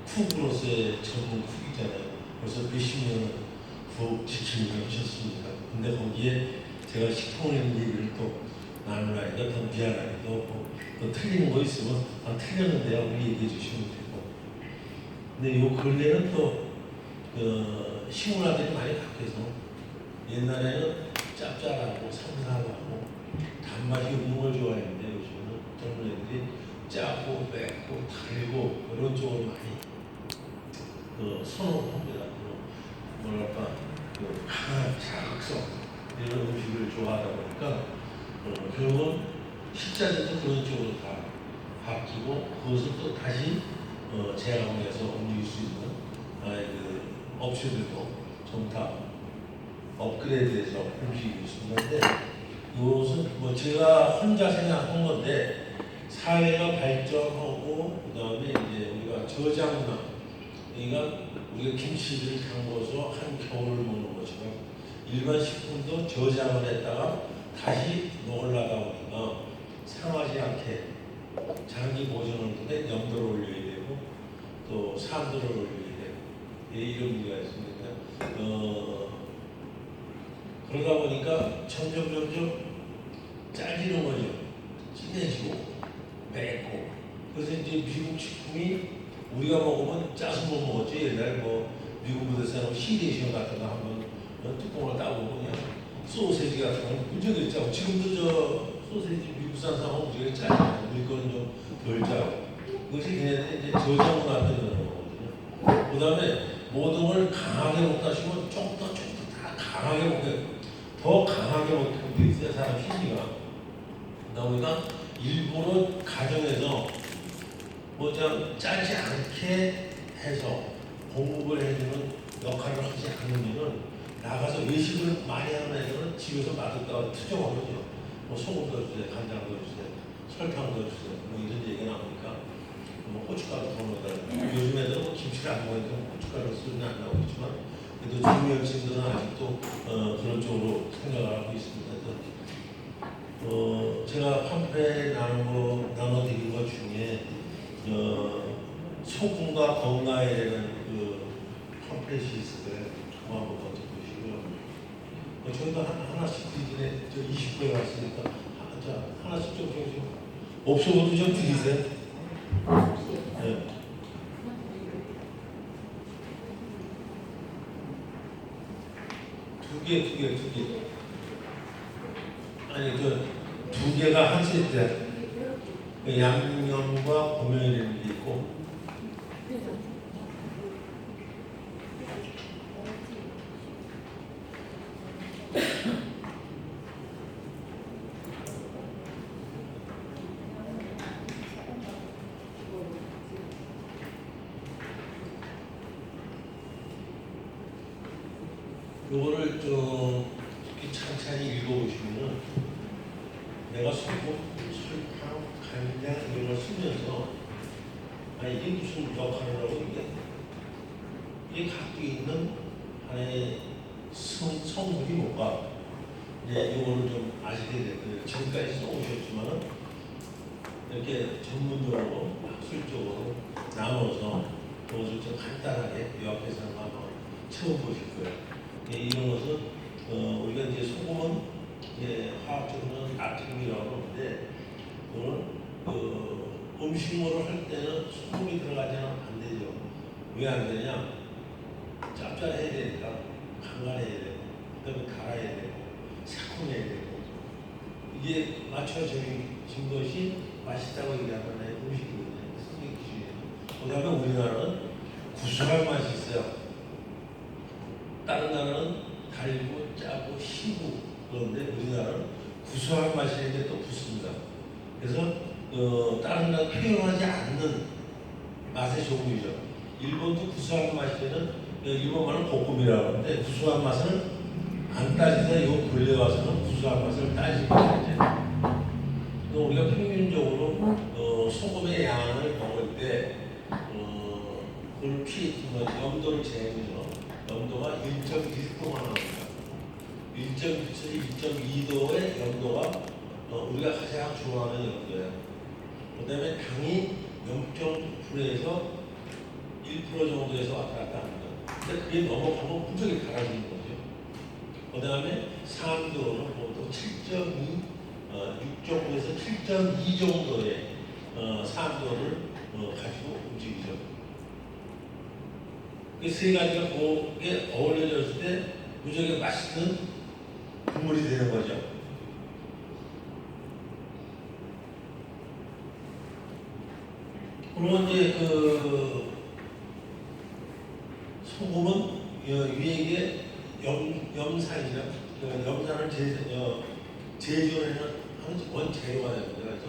쿡으로서의 전문 쿡이잖아요. 벌써 몇십 년을 부엌 지킴이를 하셨습니다. 근데 거기에 제가 식품을 얘기를 또 나누라니까 더 미안하기도 하고 또 틀리는 거 있으면 틀렸는데요 우리 얘기해 주시면 되고. 근데 요 근래는 또 식문화들이 많이 바뀌어서 옛날에는 짭짤하고 삼삼하고 단맛이 없는 걸 좋아했는데 요즘은 젊은 애들이 짜고 맵고 달고 이런 쪽을 많이 선호합니다. 뭐랄까 강한 자극성 이런 음식을 좋아하다 보니까 결국은 식자재도 그런 쪽으로 다 바뀌고 그것을 또 다시 재활용해서 옮길 수 있는 업체들도 좀 다 업그레이드해서 움직이고 있습니다. 이것은 뭐 제가 혼자 생각한 건데 사회가 발전하고 그다음에 이제 우리가 저장문화, 그러니까 우리가 김치를 담궈서 한 겨울을 먹는 것처럼 일반 식품도 저장을 했다가 다시 먹으려다 보니까 상하지 않게 장기 보존을 위해 염도를 올려야 되고 또 산도를 올려야 되고 이런 문제가 있습니다. 그러다 보니까 점점 짜지는 거죠. 진해지고 맵고. 그래서 이제 미국 식품이 우리가 먹으면 짜서 못 먹었죠. 옛날에 뭐 미국 부대사는 시리에이션 같은 거 한번 뚜껑을 따고 그냥 소세지 같은 거 무지하게 짜고 지금도 저 소세지 미국산 사면 무지하게 짜요. 우리 거는 좀 덜 짜고. 그것이 걔네들이 이제 저장을 만드는 거거든요. 그 다음에 모든 걸 강하게 먹다 싶으면 조금 더 다 강하게 먹게 더 강하게 먹게 돼 있어요. 사람 심리가. 그러다 보니까 일부러 가정에서 뭐 그냥 짜지 않게 해서 공급을 해주는 역할을 하지 않으면은 나가서 외식을 많이 하는 애들은 집에서 맛없다고 투정하거든요. 뭐 소금 더 주세요, 간장 더 주세요, 설탕 더 주세요. 뭐 이런 얘기가 나오니까 뭐 고춧가루 더 넣어달라고. 요즘 애들은 뭐 김치를 안 먹으니까 고춧가루 쓰는 안 나오고 있지만 그래도 중년층들은 아직도 그런 쪽으로 생각을 하고 있습니다. 제가 팜플렛 나눠드린 것 중에 소금과 건강에 대한 팜플렛이 있어요. 그거 한번 보시고요. 저희도 하나씩 드리네. 저 20분에 왔으니까 하나씩 좀 없어도 좀 드리세요. 네. 두 개. 아니 두 개가 한 세트. 양념과 고명이라는 게 있고. 요거를 좀 찬찬히 읽어보시면은 내가 소금, 설탕, 간장 이런 걸 쓰면서 이게 무슨 역할을 하고 이게 갖고 있는 하나의 성분이 뭘까? 이제 요거를 좀 아시게 됐고요. 지금까지 써오셨지만은 이렇게 전문적으로 학술적으로 나눠서 그것을 좀 간단하게 요약해서 한번 채워보실 거예요. 이런 것은 우리가 이제 소금은 화학적으로는 나트륨이라고 하는데 그거는 음식물을 할 때는 소금이 들어가지는 안 되죠. 왜 안 되냐? 짭짤해야 되니까 간간해야 되고 그다음에 달아야 되고 새콤해야 되고 이게 맞춰진 것이 맛있다고 얘기하는 음식이거든요. 선생님 기준이에요. 그다음에 우리나라는 구수한 맛이 있어요. 다른 나라는 달고 짜고 시고 그런데 우리나라는 구수한 맛이 이제 또 붙습니다. 그래서 다른 나라 표현하지 않는 맛의 종류죠. 일본도 구수한 맛이는 일본 말은 볶음이라고 하는데 구수한 맛을 안 따지다 요 근래 와서는 구수한 맛을 따지고 있죠. 우리가 평균적으로 소금의 양을 먹을 때 그걸 염도를 재면서 염도가 1.1도가 나옵니다. 1.1에서 1.2도의 염도가 우리가 가장 좋아하는 염도예요. 그 다음에 당이 0.9에서 1% 정도에서 왔다 갔다 합니다. 근데 그게 넘어가면 무척이 달아지는 거죠. 그 다음에 산도는 보통 7.2, 6.5에서 7.2 정도의 산도를 가지고 움직이죠. 그 세 가지가 거기에 어울려졌을 때 무척이 맛있는 국물이 되는 거죠. 그리고 이제 그 소금은 위에 염산이죠. 염산을 제조하는 원재료가 됩니다. 그래서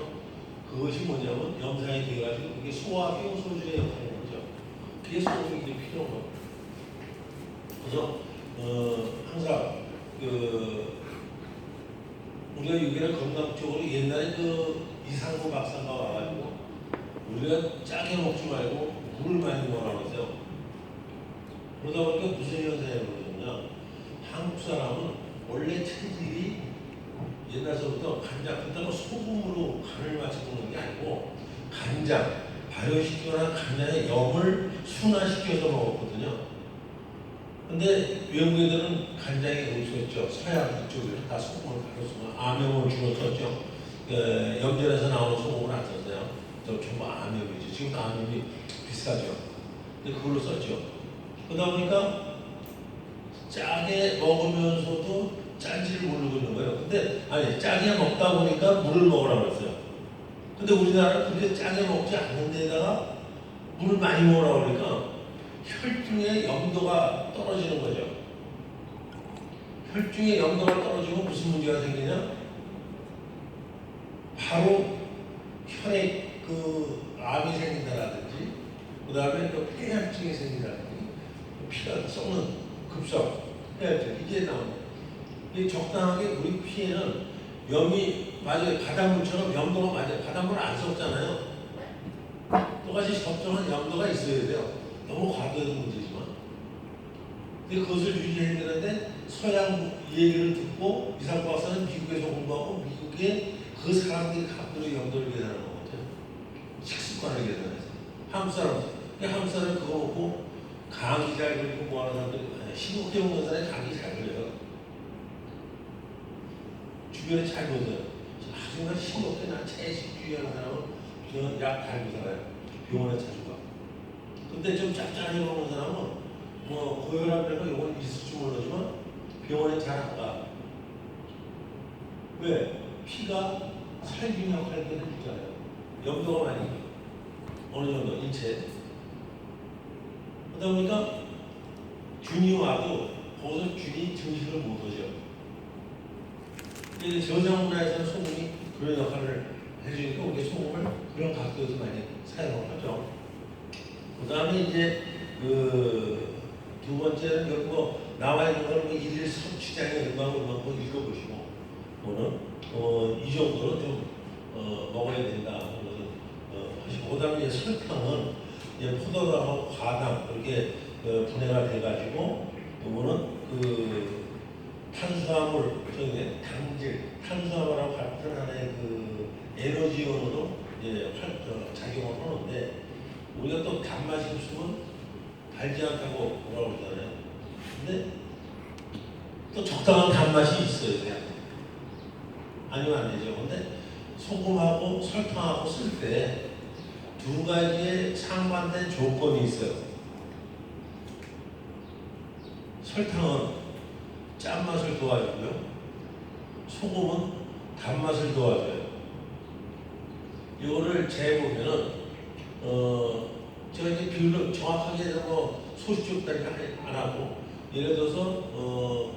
그것이 뭐냐면 염산이 되어가지고 그게 소화기 소주의 역할을 하죠. 그게 소금이 이제 필요한 겁니다. 그래서 항상 우리가 여기는 건강 쪽으로 옛날에 이상구 박사가 와가지고 우리가 짜게 먹지 말고 물을 많이 먹으라고 했어요. 그러다 보니까 무슨 현상이 벌어졌냐? 한국 사람은 원래 체질이 옛날서부터 간장, 그다음에 소금으로 간을 맞춰 먹는 게 아니고 간장, 발효시키거나 간장의 염을 순화시켜서 먹었거든요. 근데 외국 애들은 간장이 없었죠. 서양 이쪽에는 다 소금을 발효해서 암염을 주로 썼죠. 염전에서 나오는 소금을 안 썼어요. 전부 암염이죠. 지금 암염이 비싸죠. 근데 그걸로 썼죠. 그러다 보니까 짜게 먹으면서도 짠지를 모르고 있는 거예요. 근데 아니 짜게 먹다 보니까 물을 먹으라고 했어요. 근데 우리나라는 그렇게 짜게 먹지 않는 데다가 물을 많이 먹으라고 그러니까 혈중의 염도가 떨어지는 거죠. 혈중의 염도가 떨어지면 무슨 문제가 생기냐? 바로 혈액 암이 생긴다라든지 그 다음에 폐혈증이 생긴다든지 피가 썩는 급성 폐혈증 이게 나옵니다. 이게 적당하게 우리 피에는 염이 맞아요. 바닷물처럼 염도가 맞아요. 바닷물 안 썩잖아요. 똑같이 적정한 염도가 있어야 돼요. 너무 과도해도 문제지만. 근데 그것을 유지해야 되는데 서양 얘기를 듣고 이상구 박사는 미국에서 공부하고 미국에 그 사람들이 갖고 있는 염도를 계산하는 거거든요. 식습관을 계산해서. 한국 사람은 그거 먹고 감기 잘 걸리고 뭐하는 사람들이 신곡제 먹는 사람이 감기 잘 걸려요. 주변에 잘 보세요. 하지만 신곡제 난 채식주의하는 사람은 저는 약 달고 살아요. 병원에 자주 가. 근데 좀 짭짤하게 먹는 사람은 뭐 고혈압이라고 이건 있을지 모르지만 병원에 잘 안 가. 왜? 피가 살균 역할을 해주잖아요. 염도가 많이 어느 정도 인체. 그러다 보니까 균이 와도 거기서 균이 증식을 못 하죠. 저장 문화에서는 소금이 그런 역할을 해주니까 우리 소금을 그런 각도에서 많이 사용을 하죠. 그 다음에 이제 두 번째는 여기 뭐 나와 있는 걸 뭐 일일 섭취량의 음악을 한번 읽어보시고 또는 이 정도는 좀 먹어야 된다. 하시고 그다음에 이제 설탕은 이제 포도당하고 과당 이렇게 분해가 돼가지고 이거는 탄수화물 저기 당질 탄수화물하고 같은 하나의 에너지원으로 이제 작용을 하는데 우리가 또 단맛이 없으면 달지 않다고 뭐라고 그러잖아요. 근데 또 적당한 단맛이 있어야 돼요. 아니면 안 되죠. 근데 소금하고 설탕하고 쓸 때 두 가지의 상반된 조건이 있어요. 설탕은 짠맛을 도와주고요. 소금은 단맛을 도와줘요. 이거를 재보면은 제가 이제 비율을 정확하게 뭐 소수점까지 안 하고 예를 들어서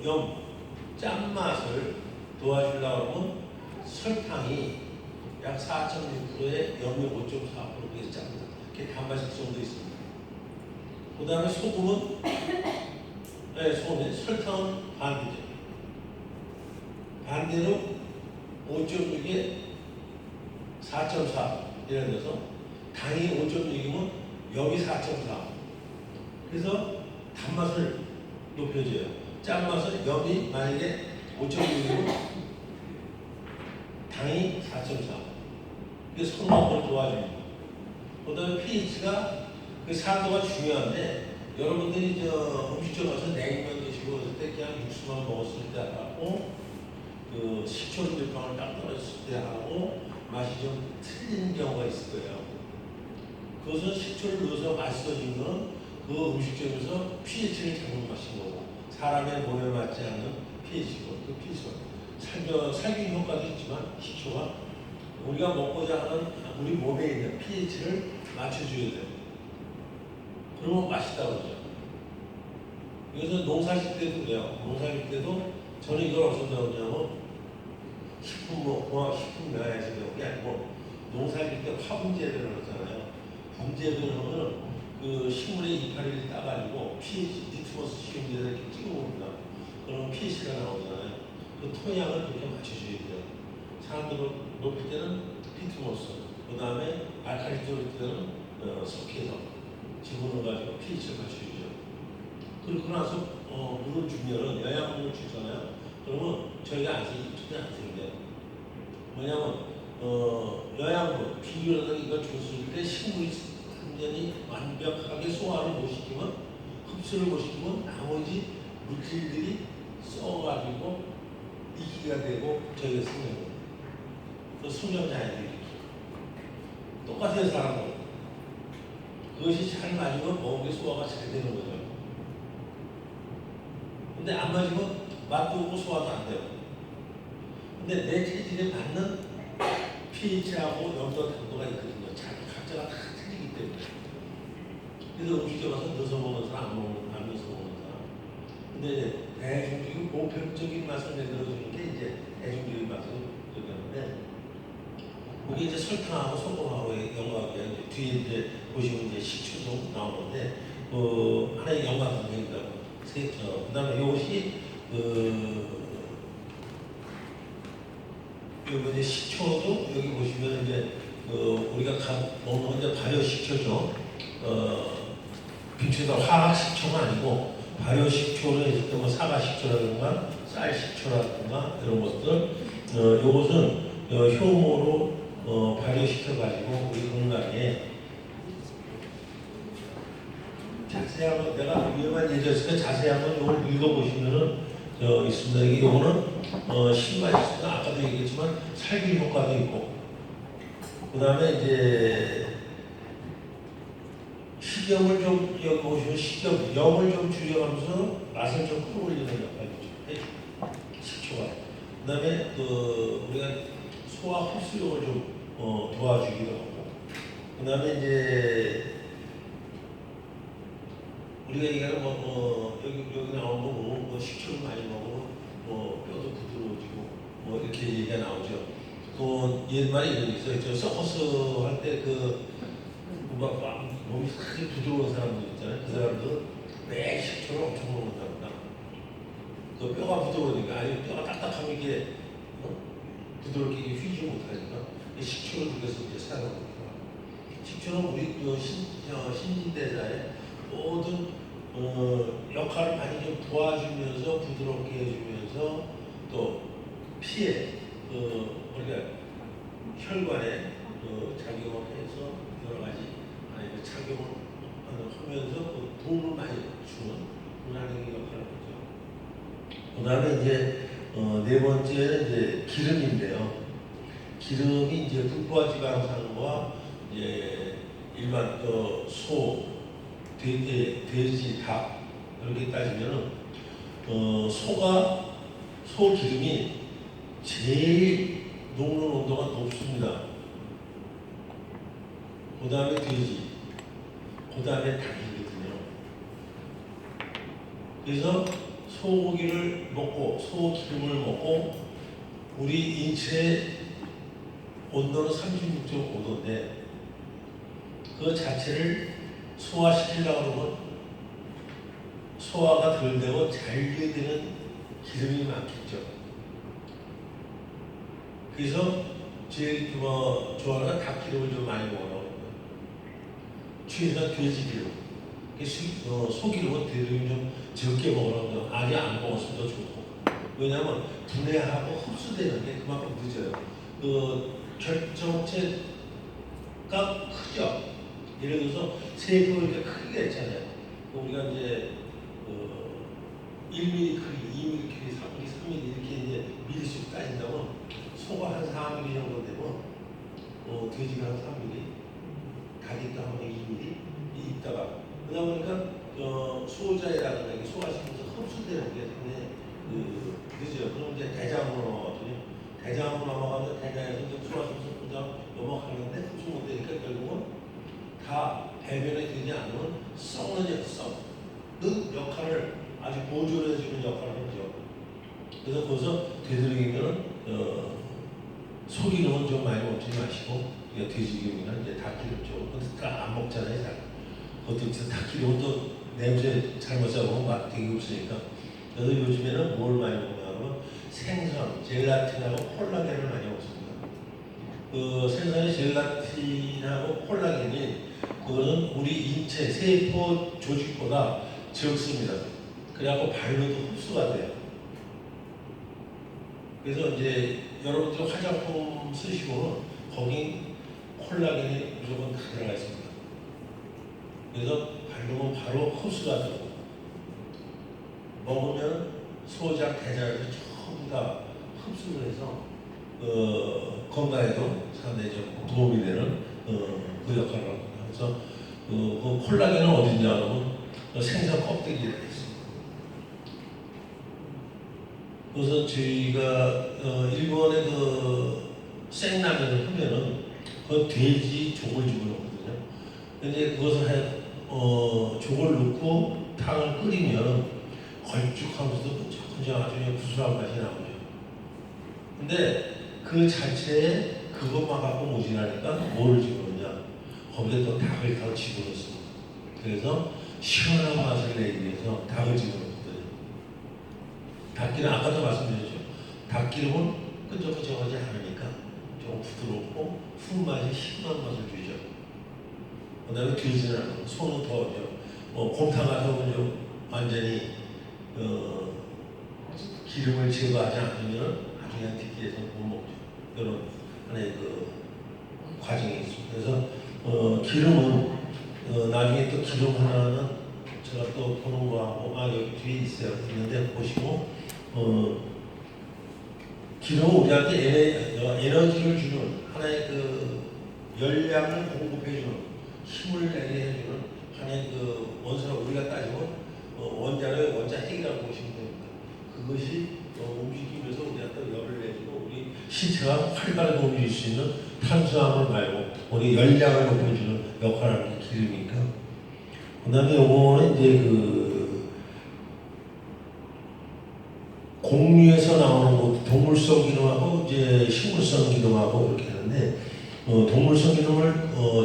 짠맛을 도와주려고 하면 설탕이 약 4.6%에 염이 5.4%에 짭니다. 이렇게 단맛이 그 정도 있습니다. 그 다음에 소금은 설탕은 반대죠. 반대로 5.6에 4.4 예를 들어서 당이 5.6이면 염이 4.4 그래서 단맛을 높여줘요. 짠맛은 염이 만약에 5.6이면 당이 4.4 이게 성공을 도와줍니다. 그다음에 pH가 그 산도가 중요한데 여러분들이 저 음식점 가서 냉면 드시고 그럴 때 그냥 육수만 먹었을 때 하고 그 식초 몇 방울 딱 떨어졌을 때 하고 맛이 좀 틀리는 경우가 있을 거예요. 그것은 식초를 넣어서 맛있어진 거는 그 음식점에서 pH를 잘못 마신 거고 사람의 몸에 맞지 않는 pH고 그 pH가 살균 효과도 있지만 식초가 우리가 먹고자 하는 우리 몸에 있는 pH를 맞춰줘야 돼요. 그러면 맛있다고 그러죠. 그래서 농사질 때도 그래요. 농사질 때도 저는 이걸 어디서 배웠냐면 식품 면에서 배운 게 아니고 농사질 때 화분재배를 하잖아요. 분재배를 하면 그 식물의 이파리를 따가지고 pH, 리트머스 시험지에다 이렇게 찍어봅니다. 그러면 pH가 나오잖아요. 그 토양을 그렇게 맞춰줘야 돼요. 산도를 높일 때는 리트머스, 그 다음에 알칼리 쪽일 때는 석회성, 지분을 가지고 pH를 맞춰주죠. 그리고 나서 물을 주면은 영양분을 주잖아요. 그러면 저희가 안 생겨요. 뭐냐면 영양분, 비료라든가 이걸 줬을 때 식물이 완전히 완벽하게 소화를 못 시키면 흡수를 못 시키면 나머지 물질들이 썩어가지고 이기가 되고 저희가 쓰는 거예요. 그 수명자들이 똑같아요. 사람은 그것이 잘 맞으면 먹은 게 소화가 잘 되는 거죠. 근데 안 맞으면 맛도 없고 소화도 안 돼요. 근데 내 체질에 맞는 pH하고 염도 당도가 있거든요. 각자가 다 틀리기 때문에. 그래서 음식점 가서 넣어서 먹는 사람, 안 넣어서 먹는 사람. 근데 이제 대중적인 보편적인 맛을 내들어주는 게 이제 대중적인 맛을 얘기하는데 그게 이제 설탕하고 소금하고의 연관이에요. 뒤에 이제 보시면 이제 식초도 나오는데 하나의 연관관계입니다. 그다음에 이것이 그리고 이제 식초도 여기 보시면 이제 우리가 먹는 건 이제 발효 식초죠. 비추다 화학 식초가 아니고 발효 식초를 했을 때 뭐 사과 식초라든가 쌀 식초라든가 이런 것들 이것은 효모로 발효시켜 가지고 우리 건강에 자세한 건 내가 위험한 예제였으니까 자세한 건 이걸 읽어보시면은 있습니다. 이거는 신발 있습니다. 아까도 얘기했지만 살균 효과도 있고 그 다음에 이제 식염을 좀 여기 보시면 염을 좀 줄여가면서 맛을 좀 끌어올리는 역할이죠. 식초가. 그 다음에 우리가 소화 흡수력을 좀 도와주기도 하고 그 다음에 이제 우리가 얘기하는 여기 나오는 뭐 식초를 많이 먹으면 뼈도 부드러워지고 이렇게 얘기가 나오죠. 옛말에 이런 게 있어요. 저 서커스 할 때 몸이 크게 부드러운 사람들 있잖아요. 그 사람들은 매 식초를 엄청 먹는답니다. 그 뼈가 부드러우니까 아니 뼈가 딱딱하면 이게 부드럽게 휘지 못하니까 식초를 그래서 이제 사용합니다. 식초는 우리 신진대사에 모든 역할을 많이 좀 도와주면서 부드럽게 해주면서 또 피에 우리가 혈관에 작용을 해서 여러 가지 작용을 하면서 도움을 많이 주는 하나의 역할을 하죠. 그다음에 이제 네 번째는 이제 기름인데요. 기름이 이제 불포화지방산과 이제 일반 돼지, 닭 이렇게 따지면은 소 기름이 제일 녹는 온도가 높습니다. 그 다음에 돼지, 그 다음에 닭이거든요. 그래서 소고기를 먹고 소기름을 먹고 우리 인체의 온도는 36.5도인데 그 자체를 소화시키려고 하면 소화가 덜 되고 잘게 되는 기름이 많겠죠. 그래서 제일 좋아하는 닭기름을 좀 많이 먹으라고 합니다. 최소한 돼지기름, 소기름은 대량이 좀 적게 먹으라고 합니다. 아직 안 먹었으면 더 좋고. 왜냐하면 분해하고 흡수되는 게 그만큼 늦어요. 결정체가 크죠. 예를 들어서 세포가 이렇게 크기가 있잖아요. 우리가 이제 1mm 크기, 2mm 크기, 3mm, 3mm 이렇게 이제 미리씩 따진다면 소가 한 4mm 정도 되면 돼지가 한 3mm, 닭이 한 2mm 있다가 그러다 보니까 소자에라든가 이게 소화시키면서 흡수되는 게 상당히 늦어요. 그럼 이제 대장으로 넘어가거든요. 대장으로 넘어가면 대장에서 이제 소화시켜서 그냥 넘어가는데 흡수 못 되니까 결국은 다 배변이 되지 않으면 썩는 역할을 아주 보존해주는 역할을 하죠. 그래서 거기서 되도록이면 소기름은 좀 많이 먹지 마시고 돼지기름이나 이제 닭기름 쪽 그것도 다 안 먹잖아요. 잘. 그것도 닭기름은 또 냄새 잘못 잡으면 맛 되게 없으니까. 그래서 요즘에는 뭘 많이 먹냐면 생선, 젤라틴하고 콜라겐을 많이 먹습니다. 그 생선의 젤라틴하고 콜라겐이 그거는 우리 인체 세포 조직보다 적습니다. 그래갖고 발로도 흡수가 돼요. 그래서 이제 여러분들 화장품 쓰시고는 거기 콜라겐이 무조건 다 들어가 있습니다. 그래서 바르면 바로 흡수가 되고 먹으면 소장 대장에서 전부 다 흡수를 해서 건강에도 상당히 좀 도움이 되는 그 역할을 합니다. 그래서 그 콜라겐은 어디냐 하면 생선 껍데기에 있습니다. 그래서 저희가 일본의 그 생라면을 하면은 그 돼지 족을 집어넣거든요. 근데 그것을 족을 넣고 탕을 끓이면 걸쭉하면서도 끈적끈적 아주 구수한 맛이 나오죠. 근데 그 자체에 그것만 갖고 모자라니까 뭐를 집어넣냐? 거기에 또 닭을 더 집어넣습니다. 그래서 시원한 맛을 내기 위해서 닭을 집어넣거든요. 닭기름 아까도 말씀드렸죠. 닭기름은 끈적끈적하지 않으니까 좀 부드럽고 푼맛이 시원한 맛을 주죠. 그다음에 들지는 않고 소는 더죠. 곰탕 같은 경우는 완전히 기름을 제거하지 않으면 나중에 뒷기에서 못 먹죠. 이런 하나의 그 과정이 있습니다. 그래서 기름은 나중에 또 기름 하나는 제가 또 보는 거하고 여기 뒤에 있어요. 있는데 보시고 기름은 우리한테 에너지를 주는 하나의 그 열량을 공급해주는 힘을 내게 해주는 하나의 그 원소라 우리가 따지면 원자를 원자 핵이라고 보시면 됩니다. 그것이 움직이면서 우리한테 열을 내주고 우리 신체가 활발하게 움직일 수 있는 탄수화물 말고 우리 열량을 높여주는 역할을 하는 게 기름이니까. 그다음에 요거는 이제 그 공유에서 나오는 것 동물성 기름하고 이제 식물성 기름하고 이렇게 하는데 동물성 기름을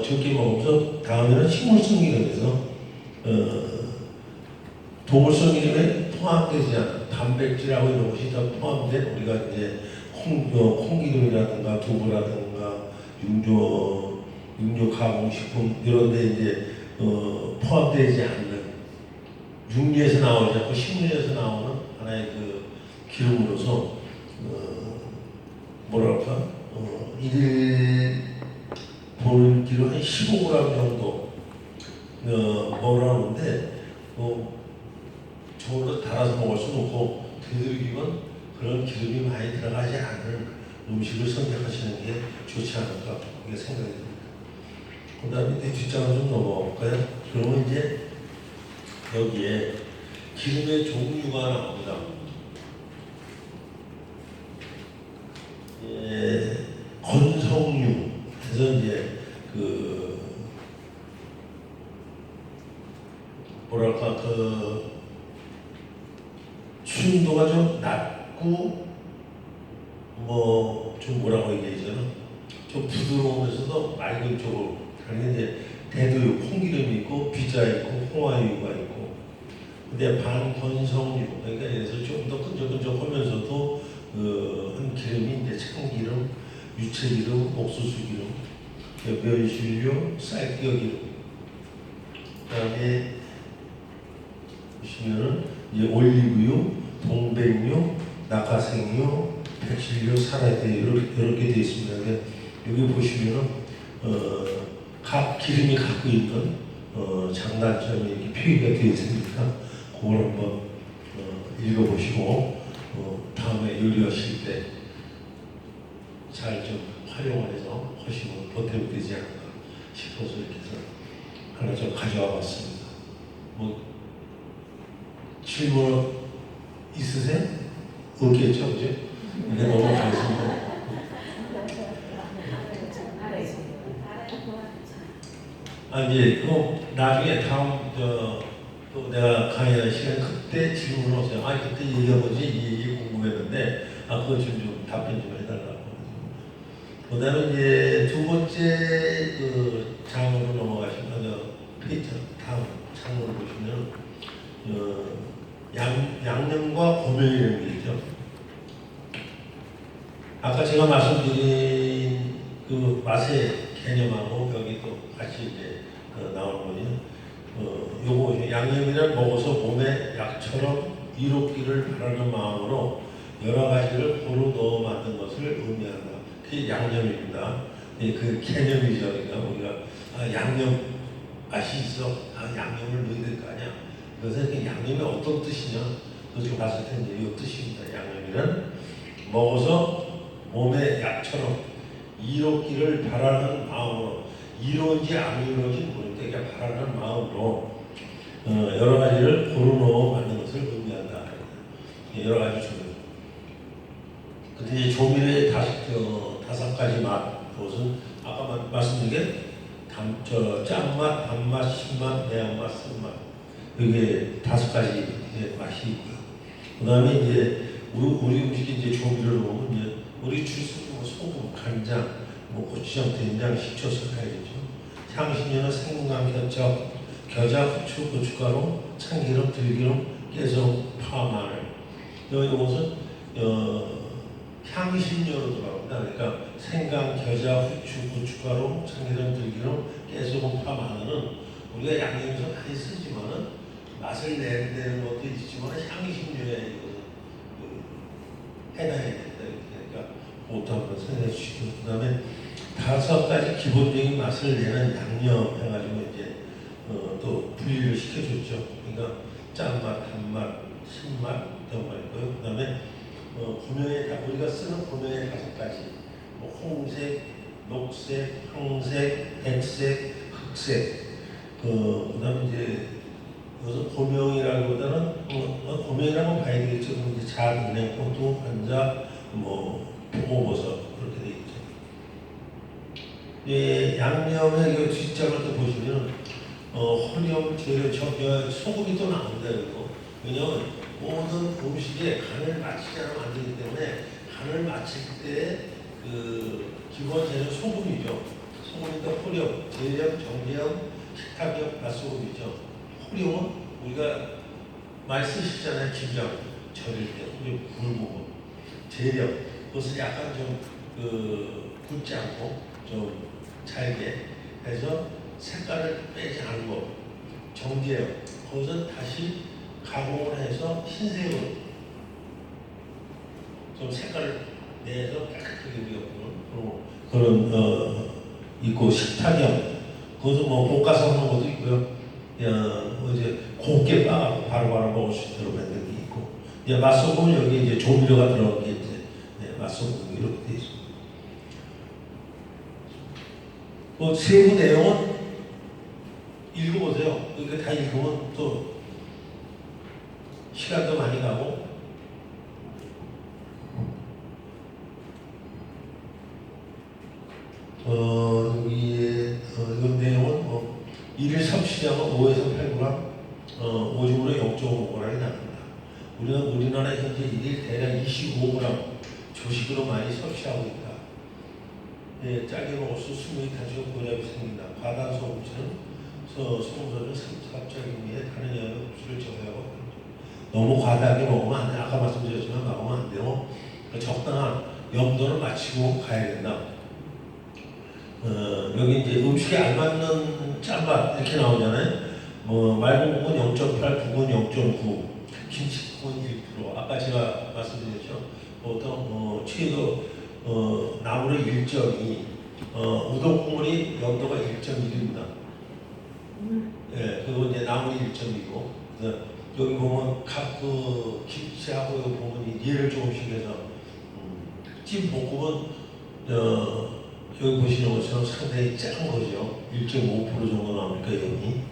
적게 먹으면서 다음에는 식물성 기름에서 동물성 기름에 포함되지 않은 단백질하고 이런 것이 다 포함된 우리가 이제 콩기름이라든가 두부라든가 육류 가공식품 이런 데 이제 포함되지 않는 육류에서 나오지 않고 식물에서 나오는 하나의 그 기름으로서 뭐랄까 일 보는 기름 한 15g 정도 먹으라는데 저걸로 달아서 먹을 수는 없고 되도록이면 그런 기름이 많이 들어가지 않는 음식을 선택하시는 게 좋지 않을까 그게 생각이 듭니다. 그 다음에 내 뒷장을 좀 넘어갈까요? 그러면 이제 여기에 기름의 종류가 나옵니다. 건성류 해서 이제 그 뭐랄까 그 순도가 좀 낮고 뭐 좀 뭐라고 얘기하잖아. 좀 부드러우면서도 맑은 쪽으로 그러니까 이제 대두유, 콩기름이 있고 비자 있고 홍화유가 있고 근데 반건성류 그러니까 그래서 좀 더 끈적끈적하면서도 한 기름이 이제 참기름, 유채기름, 옥수수기름, 면실류, 쌀뜨기름 그다음에 보시면은 이제 올리브유, 동백류, 낙하생유, 백실류, 사라다유 이렇게 되어 있습니다. 여기 보시면은 각 기름이 갖고 있는 장단점이 이렇게 표기가 되어 있으니까 그걸 한번 읽어보시고 다음에 요리하실 때 잘 좀 활용을 해서 하시면 보탬이 되지 않을까 싶어서 이렇게 해서 하나 좀 가져와 봤습니다. 뭐 질문 있으세요? 없겠죠, 그죠? 네, 넘어가겠습니다. 이제 나중에 다음 또 내가 강의할 시간 그때 질문 오세요. 그때 얘기해보지 이 얘기 궁금했는데 그거 좀 답변 좀 해달라고. 그다음에 이제 두 번째 장으로 넘어가시면 페이지 다음 장으로 보시면 양념과 고명이라는 게 있죠. 아까 제가 말씀드린 그 맛의 개념하고 여기 또 같이 이제 나오는 거죠. 요거 양념이란 먹어서 몸에 약처럼 이롭기를 바라는 마음으로 여러 가지를 고루 넣어 만든 것을 의미한다. 그게 양념입니다. 그 개념이죠. 그러니까 우리가 양념 맛이 있어. 양념을 넣어야 될 거 아니야. 그래서 그 양념이 어떤 뜻이냐? 그거 봤을 때 이제 이 뜻입니다. 양념이란 먹어서 몸에 약처럼 이롭기를 바라는 마음으로 이로운지 안 이로운지 모르는데 그냥 바라는 마음으로 여러 가지를 고루 넣어 만든 것을 의미한다. 여러 가지 조미. 근데 이제 조미의 다섯 가지 맛, 그것은 아까 말씀드린 게 짠맛, 단맛, 신맛, 매운맛, 쓴맛. 이게 다섯 가지 맛이 있고요. 그 다음에 이제 우리 음식에 이제 조미를 넣으면 이제 우리 주스, 소금, 간장, 고추장, 된장, 식초, 설탕이죠. 향신료는 생강, 겨자, 후추, 고춧가루, 참기름, 들기름, 깨소, 파, 마늘. 이것은 향신료로 들어갑니다. 그러니까 생강, 겨자, 후추, 고춧가루, 참기름, 들기름, 깨소금, 파, 마늘은 우리가 양념에서 많이 쓰지만은 맛을 내는 것도 있지만 향신료에 해당이 된다. 그러니까 그것도 한번 생각해 주시고, 그 다음에 다섯 가지 기본적인 맛을 내는 양념 해가지고 이제 또 분리를 시켜줬죠. 그러니까 짠맛, 단맛, 신맛 이런 거 있고요. 그 다음에 우리가 쓰는 고명의 다섯 가지, 홍색, 녹색, 황색, 백색, 흑색. 그 다음에 이제 이것은 고명이라기보다는 고명이라고 봐야 되겠죠. 이제 자은행, 포도, 관자, 표고버섯 그렇게 돼 있죠. 양념의 그 뒷장을 또 보시면 허리염, 재료, 소금이 또 나온다 이거. 왜냐하면 모든 음식에 간을 맞추지 않으면 안 되기 때문에 간을 맞출 때 그 기본 재료 소금이죠. 소금이니까 허리염, 재염, 정제염, 식탁염, 맛소금이죠. 허리염은 우리가 많이 쓰시잖아요. 김장 절일 때 우리 불고금. 재염, 그것을 약간 좀 굳지 않고 좀 잘게 해서 색깔을 빼지 않은 거. 정제염, 그것은 다시 가공을 해서 흰색으로 좀 색깔을 내서 깨끗하게 우리가 보는 그런 있고, 식탁염, 그것은 볶아서 하는 것도 있고요. 이제 곱게 빻아서 바로바로 먹을 수 있도록 만든 게 있고, 맛소금은 여기 이제 조미료가 들어간 게 이제 맛소금 이렇게 돼 있습니다. 세부 내용은 읽어보세요. 그러니까 다 읽으면 또 시간도 많이 가고. 여기에 이건 내용은 1일 섭취량은 5에서 8g, 오줌으로 0.5g이 나옵니다. 우리나라 현재 1일 대략 25g 조식으로 많이 섭취하고 있다. 짜게 먹을수록 수명이 단축 고혈압이 생긴다. 과다소금치는 소금소를 섭취하기 위해 다른 영양 흡수를 저해하고 너무 과다하게 먹으면 안 돼. 아까 말씀드렸지만 먹으면 안 되고 적당한 염도를 맞추고 가야 된다. 여기 이제 음식에 알맞는 짠맛 이렇게 나오잖아요. 맑은 국은 0.8, 국은 0.9, 김치국은 1%. 아까 제가 말씀드렸죠. 보통 최소 나물은 1.2, 우동 국물이 염도가 1.1입니다. 예, 그리고 이제 나물이 1.2고, 여기 보면 각 그 김치하고 여기 보면 이 얘를 조금씩 해서 찜 볶음은 여기 보시는 것처럼 상당히 작은 거죠. 1.5% 정도 나오니까 염이.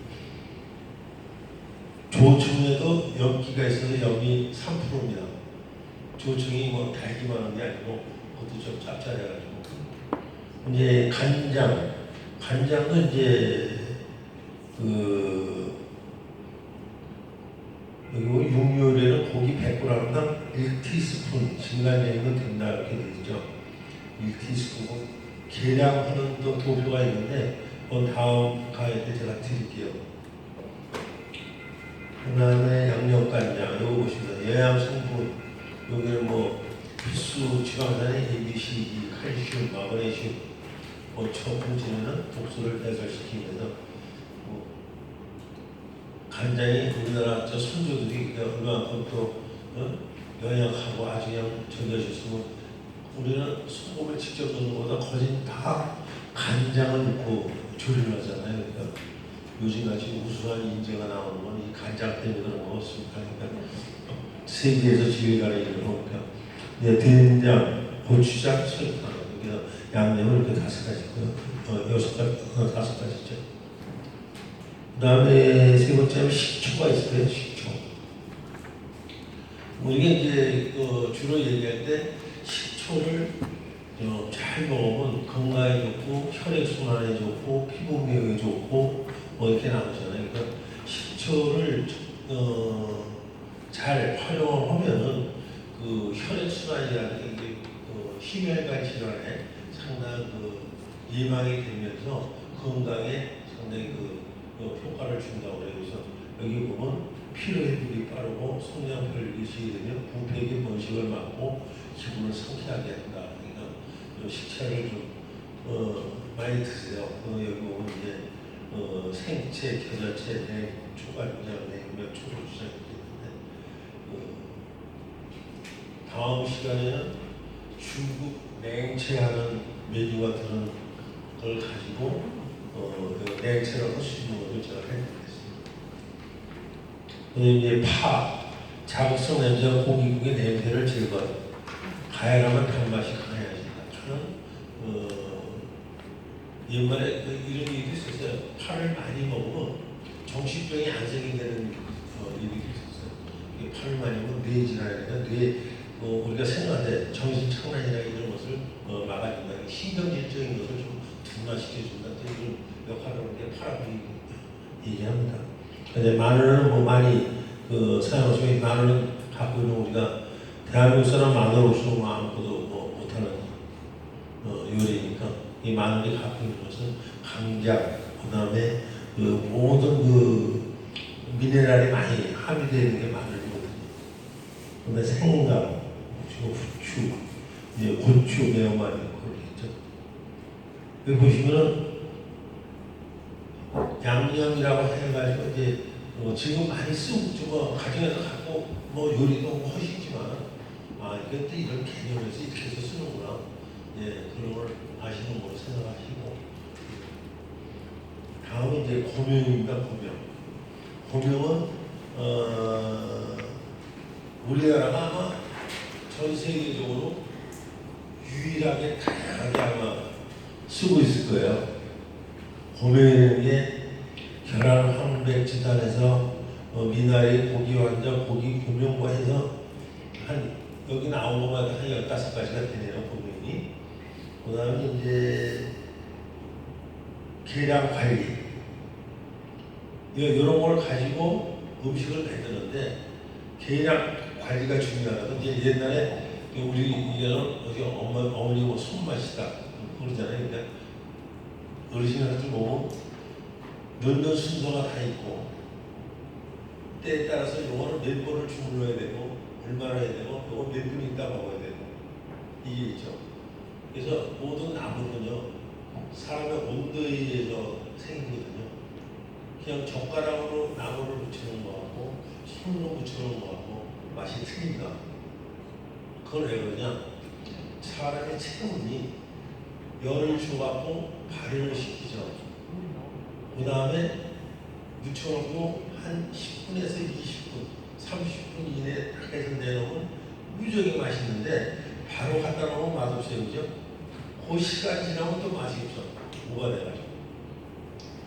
조청에도 염기가 있어서 염이 3%입니다. 조청이 뭐 달기만 한 게 아니고 그것도 좀 짭짤해가지고. 이제 간장도 이제 그리고 육류에는 고기 100g당 1티스푼 진간장이면 된다 이렇게 되죠. 1티스푼 계량하는 또 도표가 있는데 다음 가에 때 제가 드릴게요. 그 다음에 양념간장 이거 보시면 영양성분 여기는 뭐 필수 지방산의 A, B, C, D, 칼슘, 마그네슘 첨분질에는 독소를 배설시키면서 간장이 우리나라 저 선조들이 얼마만큼 또 영양하고 아주 그냥 전해졌으면 우리는 소금을 직접 넣는 것보다 거진 다 간장을 넣고 조리를 하잖아요. 그러니까 요즘같이 우수한 인재가 나오는 건 이 간장 때문에 그런 거 없습니까? 그러니까 세계에서 제일 가리는 거니까 된장, 고추장, 설탕 이렇게 양념을 이렇게 5가지고요. 6가지, 5가지죠. 그 다음에 세 번째는 식초가 있어요. 식초. 이게 이제 주로 얘기할 때 식초를 잘 먹으면 건강에 좋고 혈액순환에 좋고 피부 미용에 좋고 이렇게 나오잖아요. 그러니까 식초를 잘 활용하면은 그 혈액순환이라는 게 심혈관 질환에 상당한 예방이 되면서 건강에 상당히 효과를 준다고 그래요. 그래서 여기 보면 피로 회복이 빠르고 성장표를 유지되며 부패기 번식을 막고 기분을 상쾌하게 한다. 그러니까 식차를 좀 많이 드세요. 여기 보면 이제 생채, 겨자채, 초가루장, 냉면, 초고추장 있는데 다음 시간에는 중국 냉채하는 메뉴가 드는 걸 가지고 냉채를 할 수 있는 것을 제가 해드리겠습니다. 이제 자극성 냄새와 고기국의 냄새를 제거하는 가열하면 단맛이 강해집니다. 파는 옛말에 이런 얘기도 있었어요. 파를 많이 먹으면 정신병이 안 생긴다는 얘기도 있었어요. 파를 많이 먹으면 뇌 질환이나 우리가 생각할 때 정신착란이나 이런 것을 막아준다. 신경질적인 것을 좀 둔화시켜준다. 이런 역할을 하는 게 파라고 얘기합니다. 근데 마늘은 뭐 많이 사용하시면 마늘은 갖고 있는 우리가 대한민국 사람 마늘로서 아무것도 못하는 요리니까 이 마늘이 갖고 있는 것은 강장, 그 다음에 모든 미네랄이 많이 함유되어 있는 게 마늘이거든요. 그다음에 생강, 후추, 이제 고추, 매운맛 그러겠죠. 여기 보시면은 양념이라고 해가지고 이제 지금 많이 쓰고 가정에서 갖고 요리도 하시지만 이것도 이런 개념에서 이렇게 해서 쓰는구나. 그런 걸 아시는 걸로 생각하시고 다음은 이제 고명입니다. 고명은 우리나라가 아마 전 세계적으로 유일하게 다양하게 아마 쓰고 있을 거예요. 고명이라는 게 계란 황백지단에서 미나리, 고기 완자, 고기 고명과 해서 여기 나온 것마다 한 15가지가 되네요. 고명이. 그 다음에 이제 계량 관리 이런 걸 가지고 음식을 만드는데 계량 관리가 중요하거든요. 이제 옛날에 우리 어디 어머니 뭐 손맛이다 그러잖아요. 근데 어르신한테 보면 넣는 순서가 다 있고 때에 따라서 이거는 몇 번을 주물러야 되고 얼마나 해야 되고 이거 몇 분 있다 먹어야 되고 이게 있죠. 그래서 모든 나무는요 사람의 온도에 의해서 생기거든요. 그냥 젓가락으로 나무를 묻히는 거하고 손으로 묻히는 거하고 맛이 틀린다. 그걸 왜 그러냐? 사람의 체온이 열을 줘갖고 발효를 시키죠. 그 다음에 묻혀놓고 한 10분에서 20분, 30분 이내에 딱 해서 내놓으면 무지하게 맛있는데 바로 갖다 놓으면 맛없어요. 그죠? 그 시간 지나면 또 맛이 없어. 뭐가 돼가지고.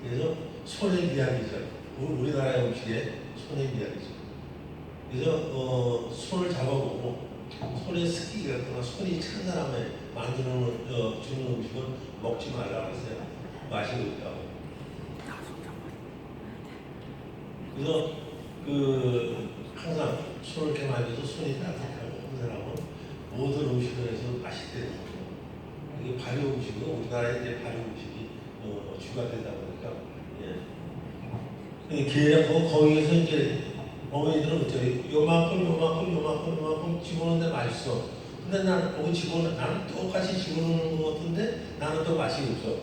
그래서 손의 미학이죠. 우리나라의 음식에 손의 미학이죠. 그래서 손을 잡아보고 손에 습기가 있거나 손이 찬 사람에 만드는 주는 음식은 먹지 말라고 했어요. 맛이 없다고. 그래서 항상 손을 이렇게 만져도 손이 따뜻하고 한 사람은 모든 음식을 해서 맛있대요. 이게 발효 음식은 우리나라에 이제 발효 음식이 주가 되다 보니까 거기에서 이제 어머니들은 어쩌요? 요만큼 집어넣는데 맛있어. 근데 나는 나는 똑같이 집어넣는 것 같은데 나는 또 맛이 없어.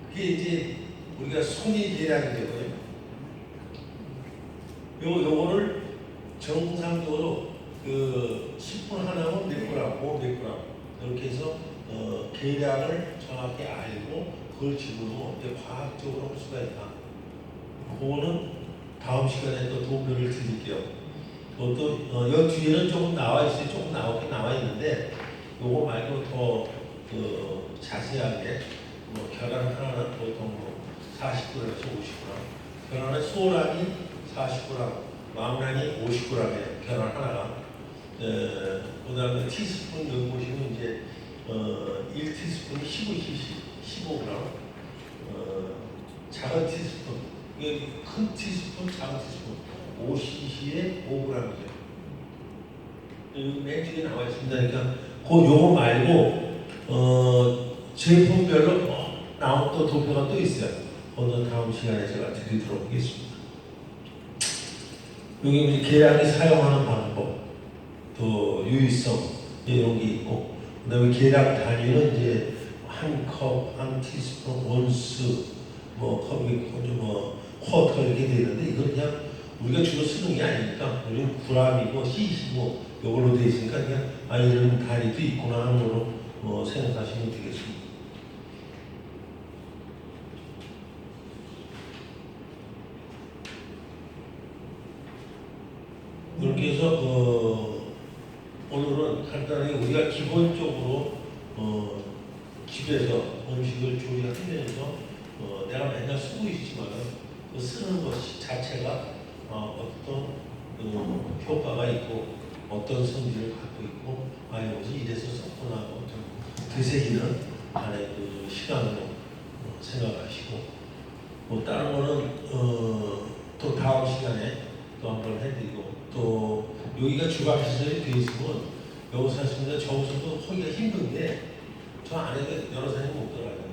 그게 이제 우리가 손이 계량이 되고요. 요거를 정상적으로 스푼 하나면 몇 그램, 이렇게 해서 계량을 정확히 알고 그걸 집어넣으면 이제 과학적으로 할 수가 있다. 그거는 다음 시간에 또 도움을 드릴게요. 또 여 뒤에는 조금 나와 있어요. 조금 나와 있는데 요거 말고 더 자세하게 계란 하나는 보통 40g에서 50g, 계란의 소란이 40g, 왕란이 50g이에요. 계란 하나가. 그 다음에 티스푼 여기 보시면 이제 1티스푼이 15cc, 15g. 작은 티스푼, 이게 큰 티스푼, 작은 티스푼, 5cc에 5g이죠. 여기 맨 뒤에 나와 있습니다. 그러니까 요거 말고 제품별로 나온 또 도표가 또 있어요. 그거는 다음 시간에 제가 드리도록 하겠습니다. 여기 이제 계량이 사용하는 방법, 또 유의성 이런 게 있고, 그다음에 계량 단위는 이제 한 컵, 한 티스푼, 온스, 컵이 쿼터 이렇게 되는데 이건 그냥 우리가 주로 쓰는 게 아니니까 우리는 g이고 cc고 이걸로 되어 있으니까 그냥 이런 단위도 있구나 하는 걸로 생각하시면 되겠습니다. 이렇게 해서 오늘은 간단하게 우리가 기본적으로 집에서 음식을 조리하면서 내가 맨날 쓰고 있지만 그 쓰는 것 자체가 어떤 효과가 있고 어떤 성질을 갖고 있고 이것이 이래서 썼구나 되새기는 안에 시간으로 생각하시고 다른 거는 또 다음 시간에 또 한번 해드리고 또 여기가 주방시설이 되어 있으면 여기서 하시는데 저기서도 하기가 힘든데 저 안에 여러 사람이 못 들어가요.